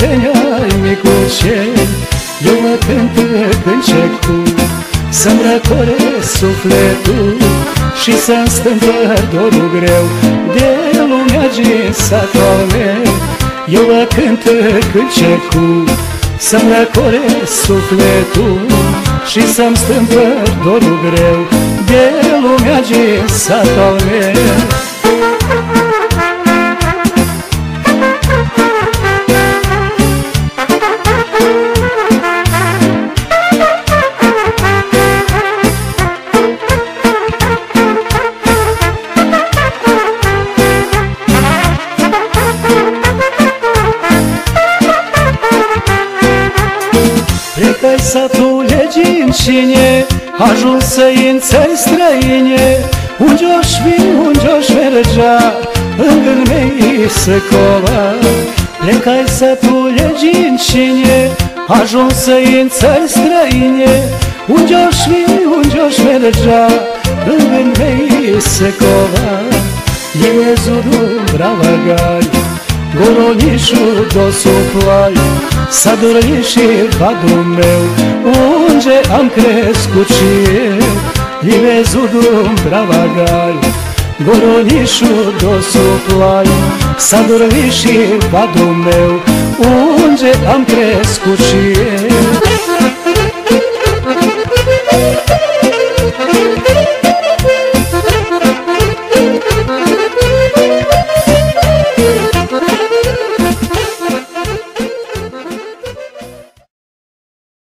veneai micuțel, eu mă cânt început să-mi răcoresc sufletul și să-mi stâmpăr dorul greu de lumea din satul meu. Eu mă cânt început să-mi răcoresc sufletul și să-mi stâmpăr dorul greu de lumea din satul meu. Plecai satule gincine, ajunsă-i în țări străine, unde-oș fi, unde-oș mergea, în gând mei să cova. Plecai satule gincine, ajunsă-i în țări străine, unde-oș fi, unde-oș mergea, în gând mei să cova. Iezul bravagai, goronișul do suplai, s-a dorit și vadul meu, unde am crescut și eu. Ivezul bravagai, goronișul do suplai, s-a dorit și vadul meu, unde am crescut și eu.